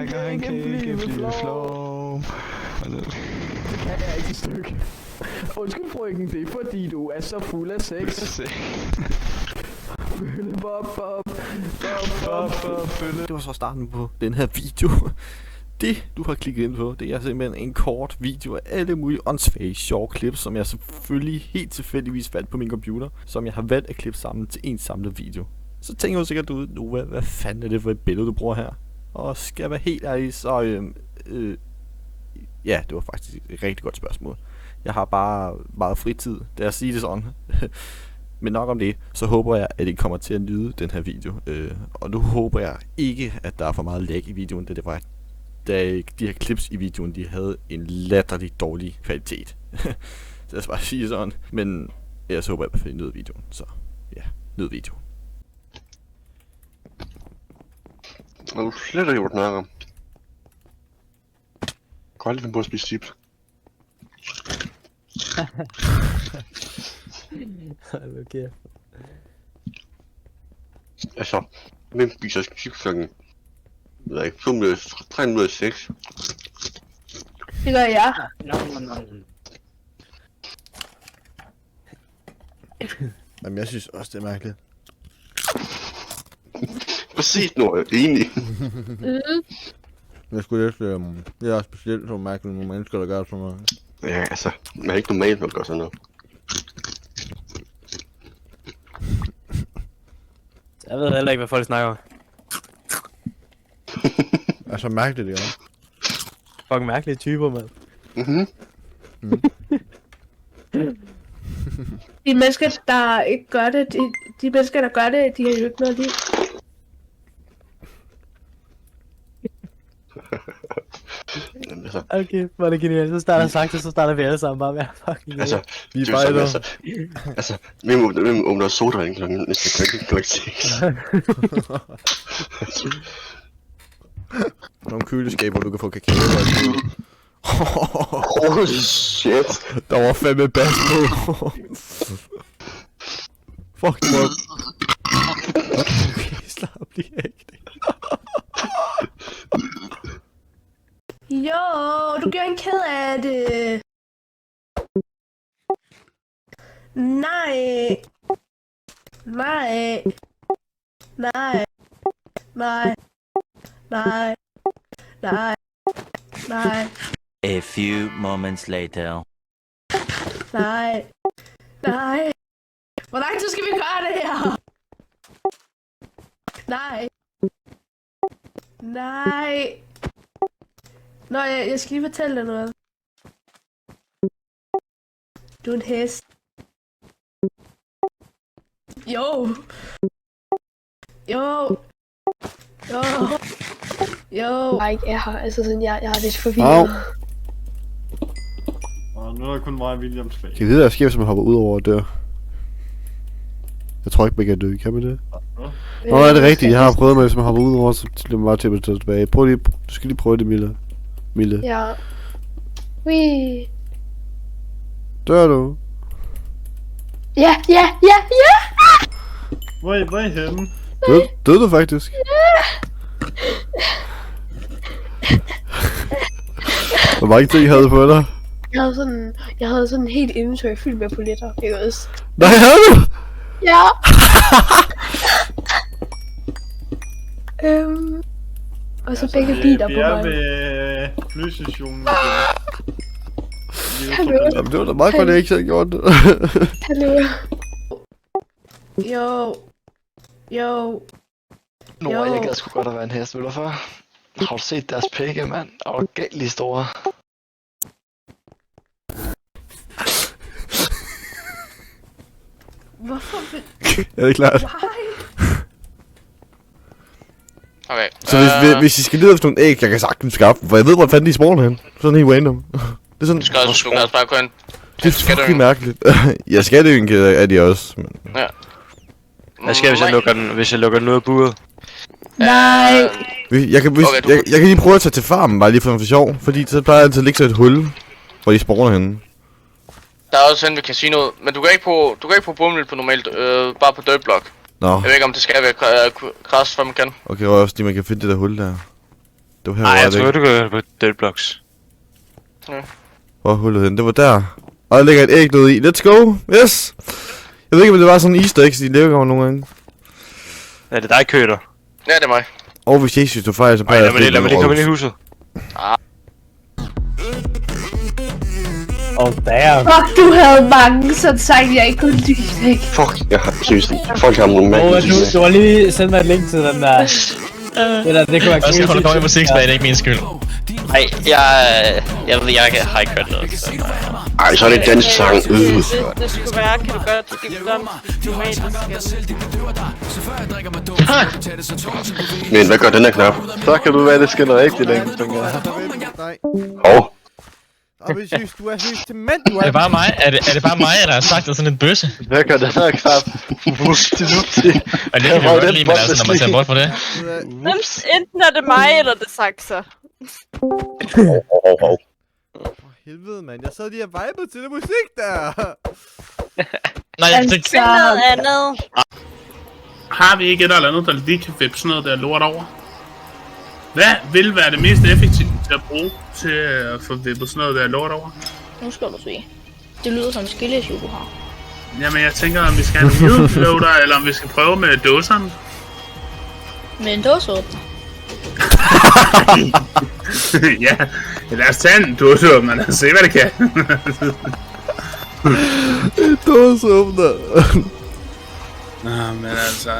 Han kan blive flov. Det kan jeg ikke et stykke. Undskyld frøken, det er fordi du er så fuld af sex. Det var så starten på den her video. Det du har klikket ind på, det er simpelthen en kort video af alle mulige åndssvage sjove clips, som jeg selvfølgelig helt tilfældigvis fandt på min computer, som jeg har valgt at klippe sammen til en samlet video. Så tænker du sikkert ud, Nova, hvad fanden er det for et billede du bruger her? Og skal jeg være helt ærlig, så ja, det var faktisk et rigtig godt spørgsmål. Jeg har bare meget fritid, da jeg siger det sådan. Men nok om det, så håber jeg, at I kommer til at nyde den her video. Og nu håber jeg ikke, at der er for meget lag i videoen, da de her clips i videoen, de havde en latterlig dårlig kvalitet. Så lad os bare sige sådan. Men ellers håber jeg i hvert fald, I nød videoen. Så ja, nyd videoen. Har du slet ikke gjort noget om? Jeg kan aldrig finde på at spise chips. Okay. Altså, hvem spiser chips klokken? Jeg ved ikke, 3 minutter 6. Det gør jeg. Jamen, jeg synes også, det er mærkeligt. Præcis nu, jeg er enig. Jeg skulle lidt, det er specielt så mærkeligt, nogle mennesker, der gør sådan noget. Ja, altså, man er ikke normalt, når man gør sådan noget. Jeg ved heller ikke, hvad folk snakker om. Altså mærkeligt, det er. Fucking mærkelige typer, mand. De mennesker, der ikke gør det, de mennesker, der gør det, de har jo ikke noget liv. Jamen, altså, Okay, hvor er det genialt. Så starter sagt, så starter vi alle sammen bare med at fucking... altså, Vi er det er jo bare sådan, altså, hvem åbner sodavand klokken næste klokken 6? Nogle køleskaber, du kan få kakao. Oh shit. Der var fandme bas på. Fuck, det var... Okay, slap lige af. Jo, du gør en ked af det. Nej. Nej. Nej. Nej. Nej. Nej. Nej. A few moments later. Nej. Nej. Hvor lang tid skal vi gøre det her? Nej. Nej. Nå, jeg skal lige fortælle dig noget. Du er en hest. Jo. Jo. Jo. Jo. Jeg ikke er her, altså sådan, jeg er lidt forvirret. Og nu er der kun mig og William tilbage. Kan I vide, hvad der sker, hvis man hopper ud over og dør? Jeg tror ikke, man kan dø. Kan man det? Nå, er det rigtigt? Jeg har prøvet med, hvis man hopper ud over, så bliver man bare til at tage tilbage. Prøv lige, du skal lige prøve det, Mille. Ja. Wee. Dør du? Ja. Hvor er I henne? Døde du faktisk? Hvor mange ting havde du på dig? Jeg havde sådan en helt inventory fyldt med poletter, ikke også? Nej, havde du? Ja. Og så begge biler på Vi er mig. ved flystationen. Hallo. Jamen, det var da meget godt, at jeg ikke havde gjort det. Hallo. Jo. Jo. Nora, jeg gad sgu godt at være en hestmøller før. Har du set deres pikke, mand? Og var galt lige store. Hvorfor? Er det klart? Why? Okay. Så hvis I skal lede efter nogle æg, jeg kan sagtens skaffe dem, for jeg ved, hvor fanden de spawner hen. Sådan helt random. Det er sådan... Du skal også bare gå ind. Det er fucking mærkeligt. Jeg skal det jo af de også. Men... Ja. Hvad sker, hvis jeg lukker den ud af buret? Nej. Jeg kan lige prøve at tage til farmen, bare lige for sjov. Fordi så plejer altid at ligge så et hul, hvor de spawner henne. Der er også hen ved casinoet, men du kan ikke på bumle på normalt, bare på dirt block. Nå. Jeg ved ikke om det skal være kras, for man kan. Okay, og også fordi man kan finde det der hul der. Det var her, Nej, jeg det tror, ikke? du gør på Dirt Blocks. Hvor er hullet hen? Det var der. Og der ligger et æg nede i. Let's go! Yes! Jeg ved ikke, om det var sådan en easter egg, de lever over nogle gange. Er det dig, Køter? Ja, det er mig. Og hvis jeg synes, du fejl, så Nej, lad mig lige komme ind i huset. Damn. Fuck, du havde mange, så sagt, jeg ikke kunne lide det. Fuck, jeg har seriøst. Folk har nogle mærkelige Du har lige sendt mig et link til den der. Det kunne være Jeg skal holde dårlig musik, så det er ikke min skyld. Nej, jeg har ikke hørt noget. Så. Ej, så er det en dansk sang. Det skulle være, kan du godt skifte om Men hvad gør den her knap? Så kan du være, det skinner rigtig længe, tænker jeg. Nej. Hov. Og hvis synes, du er systement, du Er det bare mig? Er det bare mig, der har sagt det sådan en bøsse? Hvad gør den her knap? Vupti-dupti. Og det kan vi jo godt lide, men altså, når man ser bort for det. Enten er det mig, eller det sakser. Hov. Helvede, mand. Jeg sad lige og vibede til det musik der. Nej, jeg tænkte... Find noget andet. Har vi ikke et eller andet, der lige kan vippe sådan noget der lort over? Hvad vil være det mest effektive til at bruge til at få vippet sådan noget der lort over? Nu skal du se. Det lyder som en skillesyge, du har. Jamen jeg tænker, om vi skal have en wheelloader, eller om vi skal prøve med dåserne. Med en dåseåbner. Ja, lad os tage en dåseåbner, lad os se hvad det kan. En dåseåbner. Nå, men altså...